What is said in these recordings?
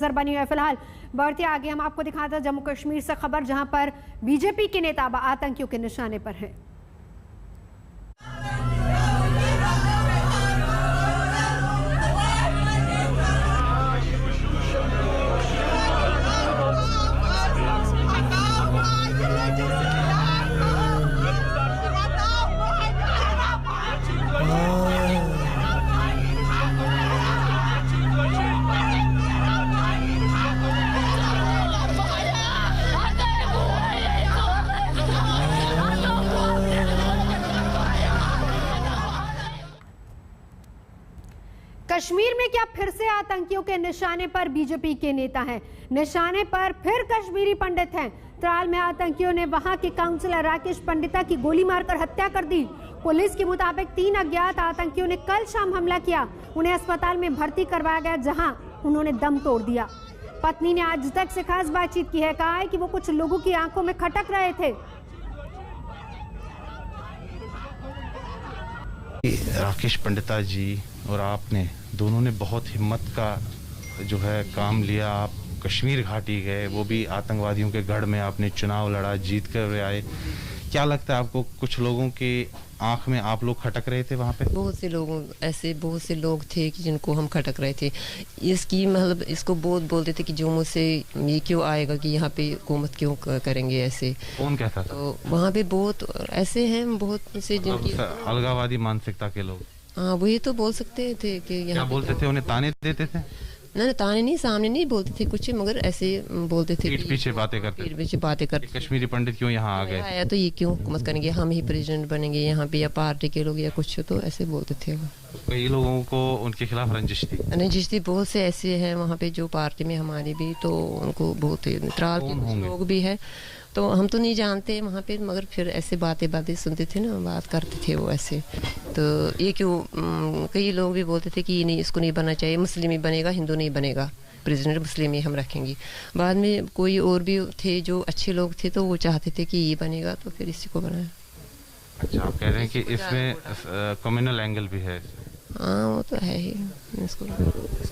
नजर बनी है। फिलहाल बढ़ते आगे हम आपको दिखाते हैं जम्मू कश्मीर से खबर, जहां पर बीजेपी के नेता आतंकियों के निशाने पर हैं। कश्मीर में क्या फिर से आतंकियों के निशाने पर बीजेपी के नेता हैं? निशाने पर फिर कश्मीरी पंडित हैं। त्राल में आतंकियों ने वहां के काउंसलर राकेश पंडिता की गोली मारकर हत्या कर दी। पुलिस के मुताबिक 3 अज्ञात आतंकियों ने कल शाम हमला किया। उन्हें अस्पताल में भर्ती करवाया गया, जहां उन्होंने दम तोड़ दिया। पत्नी ने आज तक से खास बातचीत की है, कहा है कि वो कुछ लोगों की आंखों में खटक रहे थे। राकेश पंडिता जी और आपने दोनों ने बहुत हिम्मत का जो है काम लिया। आप कश्मीर घाटी गए, वो भी आतंकवादियों के गढ़ में आपने चुनाव लड़ा, जीत कर आए। क्या लगता है आपको, कुछ लोगों के आंख में आप लोग खटक रहे थे वहाँ पे? बहुत से लोग थे कि जिनको हम खटक रहे थे। इसकी मतलब इसको बहुत बोलते थे कि जो मुझसे ये क्यों आएगा कि यहाँ पे हुकूमत क्यों करेंगे ऐसे। कौन कहता था? तो वहाँ पे बहुत ऐसे हैं, बहुत से जिनकी अलगावादी मानसिकता के लोग। हाँ, वही तो बोल सकते थे कि यहाँ बोलते थे, उन्हें ताने देते थे? ना, ताने नहीं, सामने नहीं बोलते थे कुछ, मगर ऐसे बोलते थे, पीछे बातें करते। कश्मीरी पंडित क्यों यहाँ आ गए, आया तो ये क्यों हुकूमत करेंगे, हम ही प्रेसिडेंट बनेंगे यहाँ पे, या पार्टी के लोग या कुछ, तो ऐसे बोलते थे। कई लोगों को उनके खिलाफ रंजिश थी। बहुत से ऐसे हैं वहाँ पे जो पार्टी में हमारी भी, तो उनको बहुत त्राल के लोग भी है, तो हम तो नहीं जानते वहाँ पे, मगर फिर ऐसे बातें सुनते थे ना, बात करते थे वो ऐसे। तो ये क्यों, कई लोग भी बोलते थे कि ये नहीं, इसको नहीं बनना चाहिए, मुस्लिम ही बनेगा, हिंदू नहीं बनेगा, प्रेसिडेंट मुस्लिम ही हम रखेंगे। बाद में कोई और भी थे जो अच्छे लोग थे, तो वो चाहते थे कि ये बनेगा, तो फिर इसी को बनाया। अच्छा, आप कह रहे हैं कि इसमें कम्युनल एंगल भी है? हाँ, वो तो है ही इसको।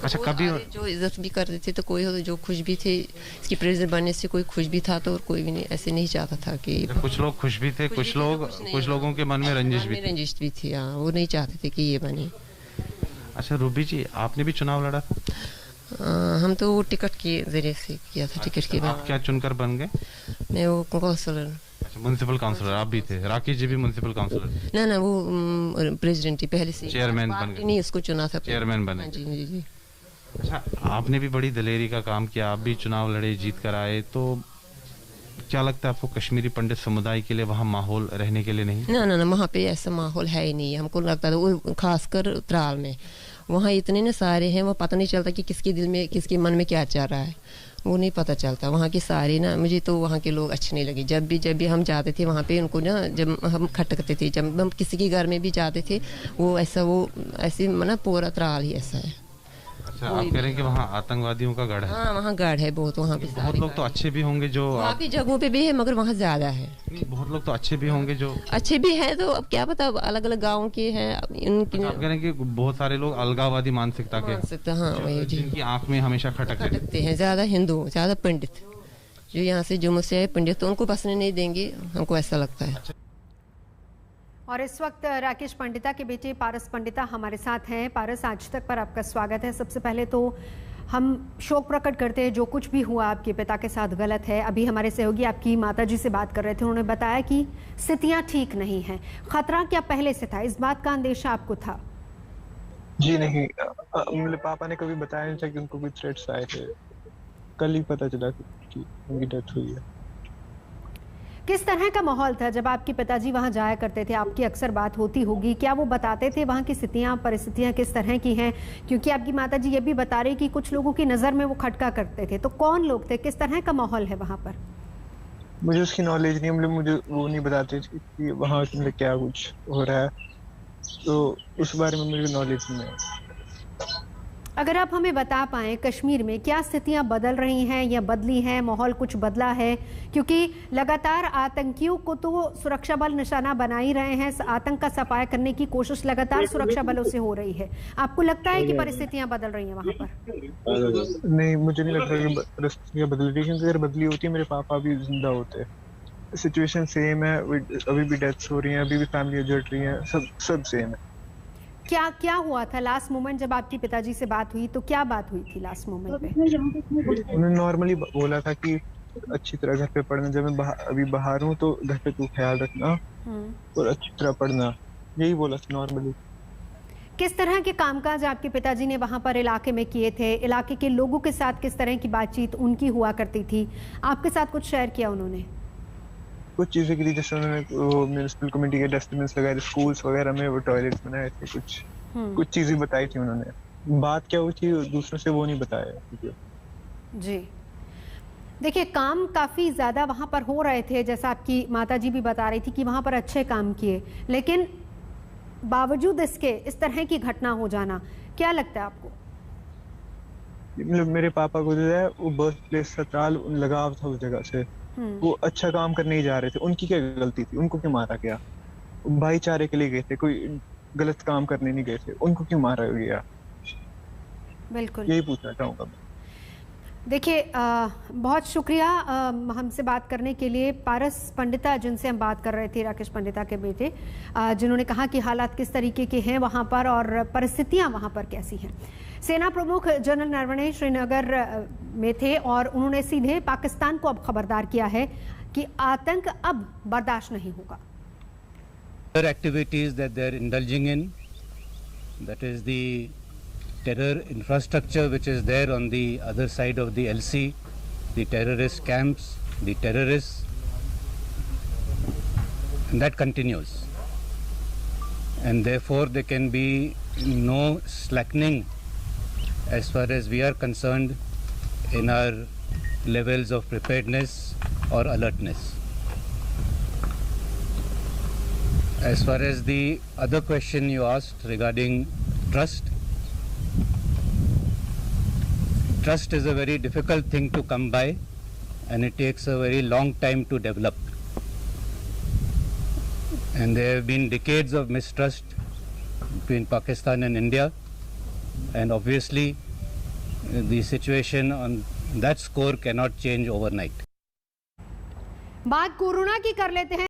अच्छा, कभी जो इज्जत भी करते थे, तो कोई हो जो खुश भी थे, इसकी प्रेसिडेंट बनने से कोई खुश भी था, तो और कोई भी नहीं, ऐसे नहीं चाहता था कि कुछ लोग खुश भी थे, कुछ लोगों के मन में रंजिश भी थी। हाँ, वो नहीं चाहते थे कि ये बने। अच्छा, रूबी जी, आपने भी चुनाव लड़ा था? हम तो वो टिकट के जरिए से किया था। टिकट के आप क्या चुनकर बन गए? मैं वो काउंसलर। म्युनिसिपल काउंसलर आप भी थे? राकेश जी भी म्युनिसिपल काउंसलर? ना, वो प्रेसिडेंट ही पहले से, चेयरमैन बन गए? नहीं, उसको चुना था, चेयरमैन बने। जी। अच्छा, आपने भी बड़ी दलेरी का काम किया, आप भी चुनाव लड़े, जीत कर आए, तो क्या लगता है आपको, कश्मीरी पंडित समुदाय के लिए वहाँ माहौल रहने के लिए नहीं? ना, वहाँ पे ऐसा माहौल है ही नहीं। हमको लगता था वो खासकर त्राल में, वहाँ इतने न सारे हैं, वो पता नहीं चलता कि किसके दिल में, किसके मन में क्या चल रहा है, वो नहीं पता चलता। वहाँ के सारे ना, मुझे तो वहाँ के लोग अच्छे नहीं लगे। जब भी हम जाते थे वहाँ पे, उनको ना, जब हम खटकते थे, जब हम किसी के घर में भी जाते थे, वो ऐसे ना, पूरा त्राल ही ऐसा है। अच्छा, आप कह रहे हैं कि वहाँ आतंकवादियों का गढ़ है? हाँ, वहाँ गढ़ है बहुत। वहाँ पे बहुत लोग तो अच्छे भी होंगे जो काफी जगहों पे भी है, मगर वहाँ ज्यादा है। बहुत लोग तो अच्छे भी होंगे जो अच्छे भी हैं, तो अब क्या पता, अलग अलग गाँव के हैं इनकी। आप कह रहे हैं कि बहुत सारे लोग अलगाववादी मानसिकता के, हाँ, वही जिनकी आंख में हमेशा खटकते हैं। ज्यादा हिंदू, ज्यादा पंडित, जो यहाँ से जम्मू से आए पंडित, तो उनको बसने नहीं देंगे, हमको ऐसा लगता है। और इस वक्त राकेश पंडिता के बेटे पारस पंडिता हमारे साथ हैं। पारस, आज तक पर आपका स्वागत है। सबसे पहले तो हम शोक प्रकट करते हैं, जो कुछ भी हुआ आपके पिता के साथ गलत है। अभी हमारे सहयोगी आपकी माताजी से बात कर रहे थे, उन्होंने बताया कि स्थितियां ठीक नहीं हैं। खतरा क्या पहले से था, इस बात का अंदेशा आपको था? जी नहीं, मेरे पापा ने कभी बताया नहीं था कि उनको कोई थ्रेट्स आए थे। कल ही पता चला कि उनकी डेथ हुई है। किस तरह का माहौल था जब आपके पिताजी वहां जाया करते थे? आपकी अक्सर बात होती होगी, क्या वो बताते थे वहां की परिस्थितियां किस तरह की हैं? क्योंकि आपकी माताजी ये भी बता रही कि कुछ लोगों की नज़र में वो खटका करते थे, तो कौन लोग थे, किस तरह का माहौल है वहां पर? मुझे उसकी नॉलेज नहीं, मुझे वो नहीं बताते थे कि वहाँ क्या कुछ हो रहा है, तो उस बारे में मुझे नॉलेज नहीं है। अगर आप हमें बता पाएं कश्मीर में क्या स्थितियां बदल रही हैं या बदली हैं, माहौल कुछ बदला है? क्योंकि लगातार आतंकियों को तो सुरक्षा बल निशाना बना ही रहे हैं, आतंक का सफाया करने की कोशिश लगातार सुरक्षा बलों से हो रही है। आपको लगता है कि परिस्थितियां बदल रही हैं वहां पर? नहीं, मुझे नहीं लगता कि परिस्थितियां बदल रही, क्योंकि अगर बदली होती मेरे पापा भी जिंदा होते। सिचुएशन सेम है, अभी भी डेथ्स हो रही हैं, अभी भी फैमिली जट रही हैं, सब सेम है। क्या क्या हुआ था लास्ट मोमेंट जब आपके पिताजी से बात हुई? तो क्या बात हुई थी लास्ट मोमेंट पे? उन्होंने नॉर्मली बोला था कि अच्छी तरह घर पे पढ़ना, जब मैं अभी बाहर हूँ तो घर पे तू ख्याल रखना और अच्छी तरह पढ़ना, यही बोला था नॉर्मली। किस तरह के कामकाज आपके पिताजी ने वहां पर इलाके में किए थे? इलाके के लोगों के साथ किस तरह की बातचीत उनकी हुआ करती थी? आपके साथ कुछ शेयर किया उन्होंने? कुछ चीजें की थी, जैसे उन्होंने वो म्युनिसिपल कमेटी के डस्टबिन लगाए थे, स्कूल्स वगैरह में वो टॉयलेट्स बनाए थे, कुछ चीजें बताई थी उन्होंने। बात क्या हुई थी दूसरों से वो नहीं बताया जी। देखिए, काम काफी ज्यादा वहां पर हो रहे थे, जैसा आपकी माताजी भी बता रही थी कि वहां पर अच्छे काम किए, लेकिन बावजूद इसके इस तरह की घटना हो जाना, क्या लगता है आपको? मेरे पापा को जो है वो बर्थ प्लेस सत्राल लगाव था उस जगह से, वो अच्छा काम करने ही जा रहे थे, उनकी क्या गलती थी? उनको क्यों मारा गया? भाईचारे के लिए गए थे, कोई गलत काम करने नहीं गए थे, उनको क्यों मारा गया? बिल्कुल, यही पूछना चाहूंगा। देखिए, बहुत शुक्रिया हमसे बात करने के लिए। पारस पंडिता जिनसे हम बात कर रहे थे, राकेश पंडिता के बेटे, जिन्होंने कहा कि हालात किस तरीके के हैं वहां पर और परिस्थितियां वहां पर कैसी हैं। सेना प्रमुख जनरल नरवणे श्रीनगर में थे और उन्होंने सीधे पाकिस्तान को अब खबरदार किया है कि आतंक अब बर्दाश्त नहीं होगा। Activities that they're indulging in, that is the terror infrastructure which is there on the other side of the LC, the terrorist camps, the terrorists, and that continues, and therefore there can be no slackening as far as we are concerned in our levels of preparedness or alertness. As far as the other question you asked regarding trust, trust is a very difficult thing to come by and it takes a very long time to develop. And there have been decades of mistrust between Pakistan and India, and obviously the situation on that score cannot change overnight. बात corona की कर लेते हैं।